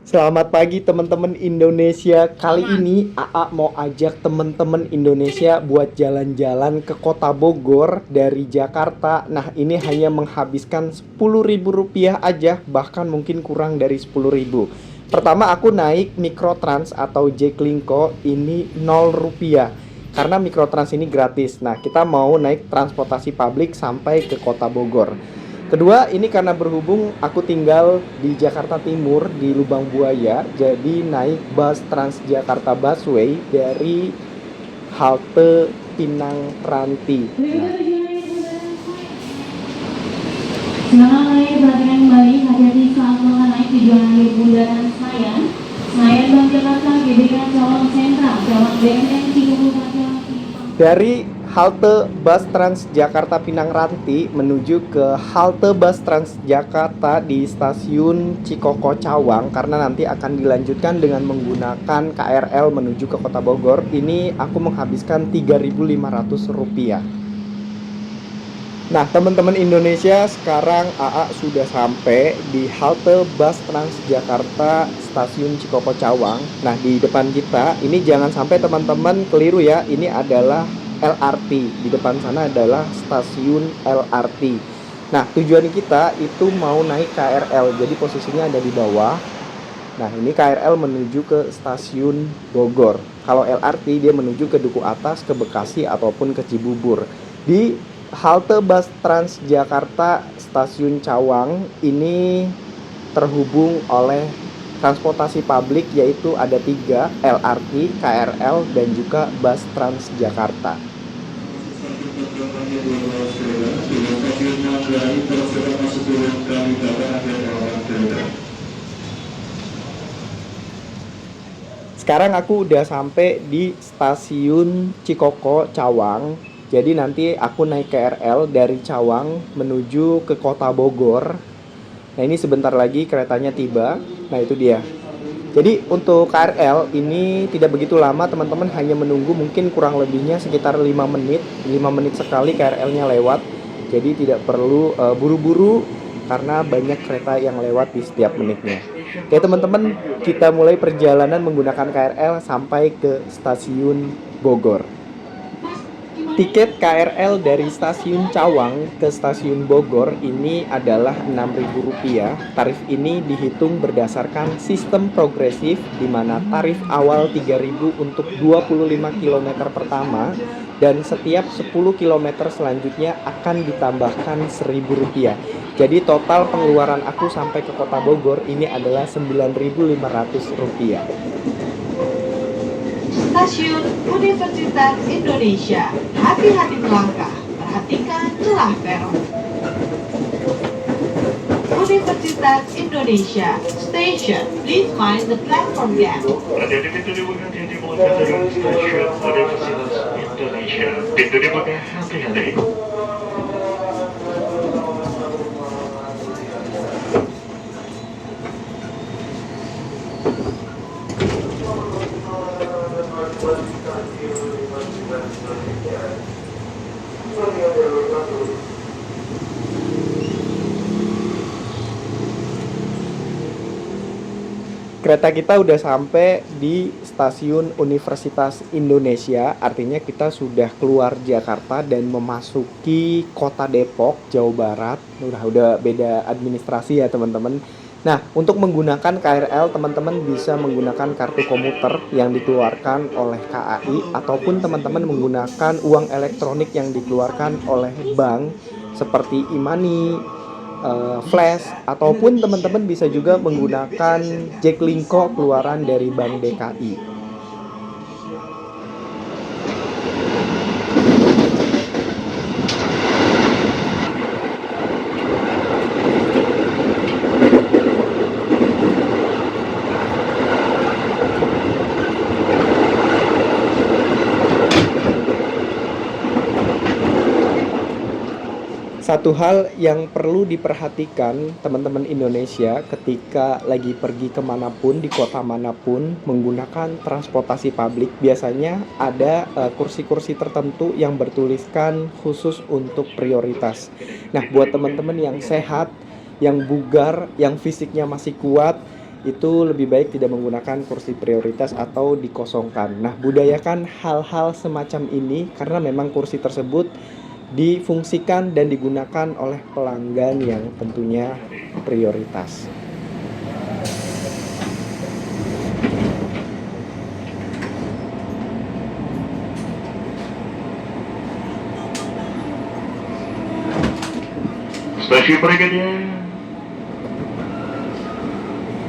Selamat pagi teman-teman Indonesia. Kali ini AA mau ajak teman-teman Indonesia buat jalan-jalan ke Kota Bogor dari Jakarta. Nah, ini hanya menghabiskan Rp10.000 aja, bahkan mungkin kurang dari 10.000. Pertama aku naik Mikrotrans atau Jaklingko, ini Rp0 karena Mikrotrans ini gratis. Nah, kita mau naik transportasi publik sampai ke Kota Bogor. Kedua, ini karena berhubung aku tinggal di Jakarta Timur di Lubang Buaya, jadi naik bus Transjakarta Busway dari halte Pinang Ranti. Nah, Silakan kalian perhatikan kembali hati-hati saat mengenai tujuan akhir Bundaran Senayan, Senayan Bank Jakarta, GBK Cawang Sentral, Cawang BNN, Cibubur, Cawang. dari halte bus Transjakarta Pinang Ranti menuju ke halte bus Transjakarta di stasiun Cikoko Cawang karena nanti akan dilanjutkan dengan menggunakan KRL menuju ke Kota Bogor. Ini aku menghabiskan Rp3.500. Nah, teman-teman Indonesia, sekarang AA sudah sampai di halte bus Transjakarta stasiun Cikoko Cawang. Nah, di depan kita, ini jangan sampai teman-teman keliru ya, ini adalah LRT. Di depan sana adalah stasiun LRT. Nah, tujuan kita itu mau naik KRL, jadi posisinya ada di bawah. Nah, ini KRL menuju ke stasiun Bogor. Kalau LRT dia menuju ke Duku Atas, ke Bekasi, ataupun ke Cibubur. Di halte bus Transjakarta stasiun Cawang ini terhubung oleh transportasi publik, yaitu ada 3, LRT, KRL, dan juga bus Transjakarta. Sekarang aku udah sampai di stasiun Cikoko Cawang. Jadi nanti aku naik KRL dari Cawang menuju ke Kota Bogor. Nah, ini sebentar lagi keretanya tiba. Nah, itu dia. Jadi untuk KRL ini tidak begitu lama teman-teman, hanya menunggu mungkin kurang lebihnya sekitar 5 menit. 5 menit sekali KRL-nya lewat. Jadi tidak perlu buru-buru karena banyak kereta yang lewat di setiap menitnya. Oke teman-teman, kita mulai perjalanan menggunakan KRL sampai ke stasiun Bogor. Tiket KRL dari stasiun Cawang ke stasiun Bogor ini adalah Rp6.000. Tarif ini dihitung berdasarkan sistem progresif di mana tarif awal Rp3.000 untuk 25 km pertama dan setiap 10 km selanjutnya akan ditambahkan Rp1.000. Jadi total pengeluaran aku sampai ke Kota Bogor ini adalah Rp9.500. Stasiun Universitas Indonesia. Hati-hati melangkah, perhatikan celah peron. Universitas Indonesia Station. Please mind the platform gap. Hati-hati pintu dibuka, hati-hati melangkah dari stasiun Universitas Indonesia. Pintu dibuka, hati-hati. Kereta kita udah sampai di stasiun Universitas Indonesia, artinya kita sudah keluar Jakarta dan memasuki kota Depok, Jawa Barat. Udah beda administrasi ya teman-teman. Nah, untuk menggunakan KRL, teman-teman bisa menggunakan kartu komuter yang dikeluarkan oleh KAI ataupun teman-teman menggunakan uang elektronik yang dikeluarkan oleh bank seperti e-money, flash, ataupun teman-teman bisa juga menggunakan Jaklingko keluaran dari Bank DKI. Satu hal yang perlu diperhatikan teman-teman Indonesia ketika lagi pergi kemanapun, di kota manapun, menggunakan transportasi publik, biasanya ada kursi-kursi tertentu yang bertuliskan khusus untuk prioritas. Nah, buat teman-teman yang sehat, yang bugar, yang fisiknya masih kuat, itu lebih baik tidak menggunakan kursi prioritas atau dikosongkan. Nah, budayakan hal-hal semacam ini karena memang kursi tersebut difungsikan dan digunakan oleh pelanggan yang tentunya prioritas. Stasiun berikutnya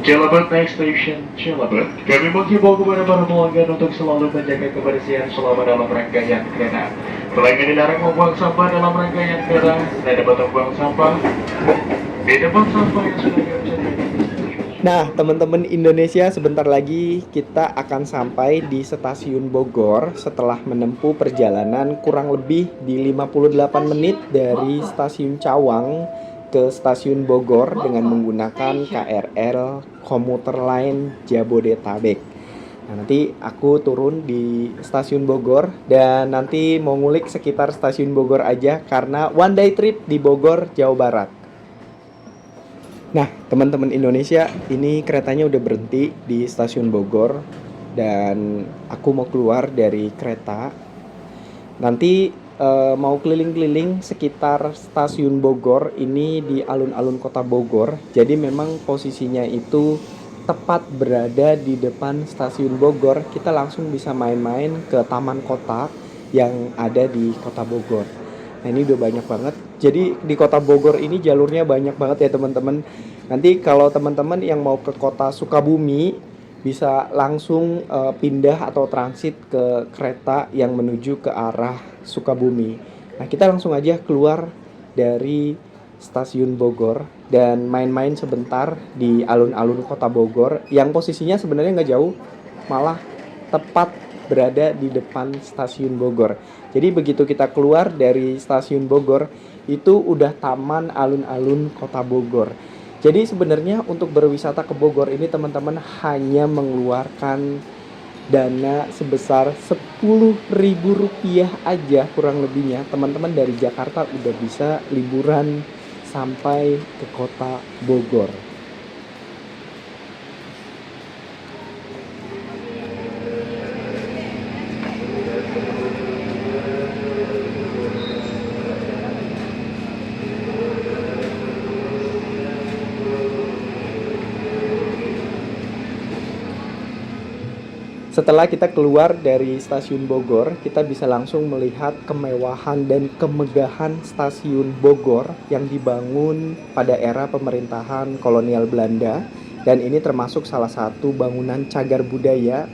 Cilebat, next station Cilebat. Kami menghimbau kepada para pelanggan untuk selalu menjaga kebersihan selama dalam rangkaian kereta. Pelanggan dilarang membuang sampah dalam rangkaian kereta dan dapat membuang sampah di tempat sampah yang sudah tersedia. Nah, teman-teman Indonesia, sebentar lagi kita akan sampai di stasiun Bogor setelah menempuh perjalanan kurang lebih di 58 menit dari stasiun Cawang ke stasiun Bogor dengan menggunakan KRL komuter lain Jabodetabek. Nah, nanti aku turun di stasiun Bogor dan nanti mau ngulik sekitar stasiun Bogor aja karena one day trip di Bogor, Jawa Barat. Nah, teman-teman Indonesia, ini keretanya udah berhenti di stasiun Bogor dan aku mau keluar dari kereta. Nanti mau keliling-keliling sekitar stasiun Bogor ini di alun-alun kota Bogor. Jadi memang posisinya itu tepat berada di depan stasiun Bogor. Kita langsung bisa main-main ke taman kota yang ada di kota Bogor. Nah, ini udah banyak banget. Jadi di kota Bogor ini jalurnya banyak banget ya teman-teman. Nanti kalau teman-teman yang mau ke kota Sukabumi bisa langsung pindah atau transit ke kereta yang menuju ke arah Sukabumi. Nah, kita langsung aja keluar dari stasiun Bogor dan main-main sebentar di alun-alun kota Bogor yang posisinya sebenarnya nggak jauh, malah tepat berada di depan stasiun Bogor. Jadi begitu kita keluar dari stasiun Bogor, itu udah taman alun-alun kota Bogor. Jadi sebenarnya untuk berwisata ke Bogor ini teman-teman hanya mengeluarkan dana sebesar Rp10.000 aja kurang lebihnya. Teman-teman dari Jakarta udah bisa liburan sampai ke kota Bogor. Setelah kita keluar dari stasiun Bogor, kita bisa langsung melihat kemewahan dan kemegahan stasiun Bogor yang dibangun pada era pemerintahan kolonial Belanda. Dan ini termasuk salah satu bangunan cagar budaya.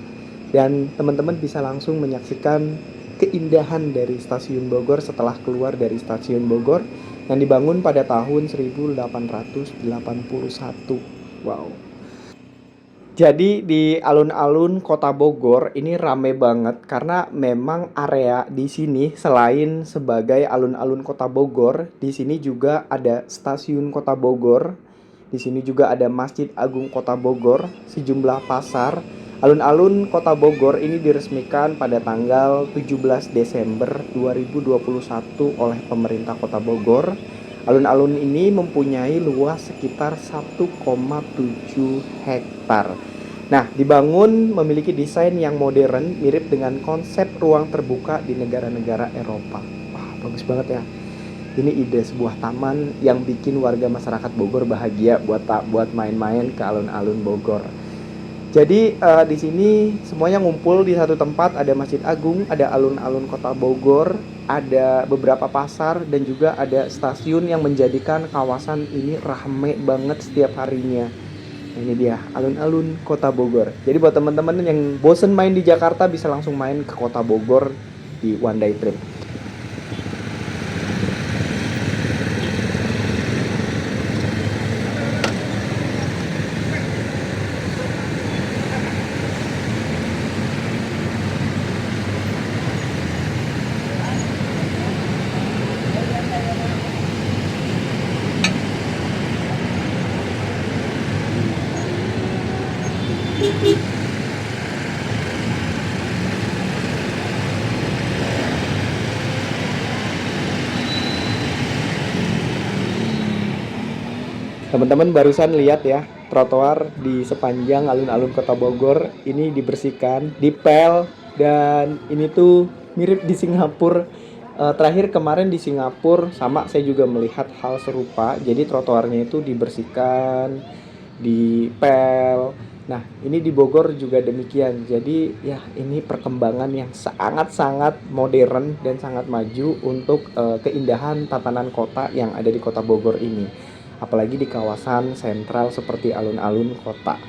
Dan teman-teman bisa langsung menyaksikan keindahan dari stasiun Bogor setelah keluar dari stasiun Bogor yang dibangun pada tahun 1881. Wow. Jadi di alun-alun kota Bogor ini rame banget karena memang area di sini selain sebagai alun-alun kota Bogor, di sini juga ada stasiun kota Bogor, di sini juga ada Masjid Agung Kota Bogor, sejumlah pasar. Alun-alun kota Bogor ini diresmikan pada tanggal 17 Desember 2021 oleh pemerintah kota Bogor. Alun-alun ini mempunyai luas sekitar 1,7 hektar. Nah, dibangun memiliki desain yang modern mirip dengan konsep ruang terbuka di negara-negara Eropa. Wah, bagus banget ya. Ini ide sebuah taman yang bikin warga masyarakat Bogor bahagia buat main-main ke alun-alun Bogor. Jadi di sini semuanya ngumpul di satu tempat, ada Masjid Agung, ada alun-alun kota Bogor, ada beberapa pasar dan juga ada stasiun yang menjadikan kawasan ini rame banget setiap harinya. Nah, ini dia alun-alun kota Bogor. Jadi buat teman-teman yang bosen main di Jakarta bisa langsung main ke kota Bogor di one day trip. Teman-teman barusan lihat ya, trotoar di sepanjang alun-alun Kota Bogor ini dibersihkan, dipel, dan ini tuh mirip di Singapura. Terakhir kemarin di Singapura sama saya juga melihat hal serupa. Jadi trotoarnya itu dibersihkan, dipel. Nah, ini di Bogor juga demikian. Jadi ya ini perkembangan yang sangat-sangat modern dan sangat maju untuk keindahan tatanan kota yang ada di Kota Bogor ini. Apalagi di kawasan sentral seperti alun-alun kota.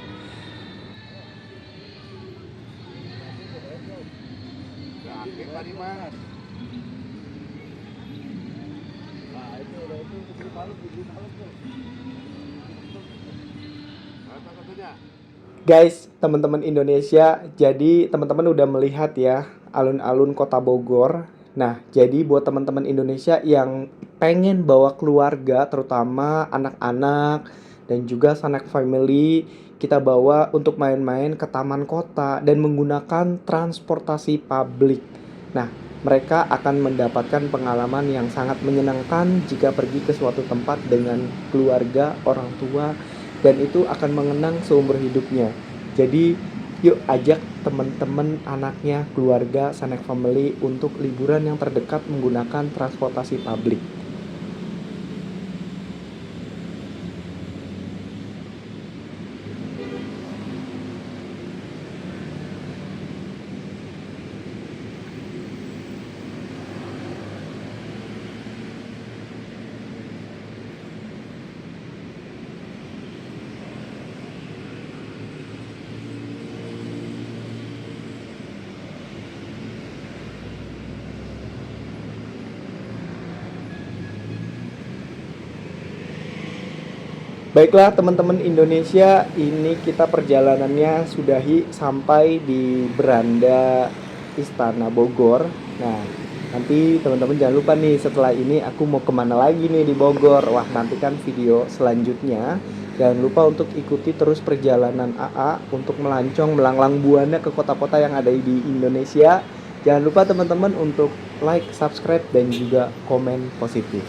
Guys, teman-teman Indonesia, jadi teman-teman udah melihat ya alun-alun Kota Bogor. Nah, jadi buat teman-teman Indonesia yang pengen bawa keluarga, terutama anak-anak dan juga sanak family, kita bawa untuk main-main ke taman kota dan menggunakan transportasi publik. Nah, mereka akan mendapatkan pengalaman yang sangat menyenangkan jika pergi ke suatu tempat dengan keluarga, orang tua, dan itu akan mengenang seumur hidupnya. Jadi yuk ajak teman-teman, anaknya, keluarga, sanak family untuk liburan yang terdekat menggunakan transportasi publik. Baiklah teman-teman Indonesia, ini kita perjalanannya sudahi sampai di beranda Istana Bogor. Nah, nanti teman-teman jangan lupa nih setelah ini aku mau kemana lagi nih di Bogor. Wah, nantikan video selanjutnya. Jangan lupa untuk ikuti terus perjalanan AA untuk melancong melanglang buana ke kota-kota yang ada di Indonesia. Jangan lupa teman-teman untuk like, subscribe, dan juga komen positif.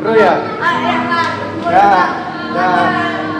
Seru ya? Ya, ya.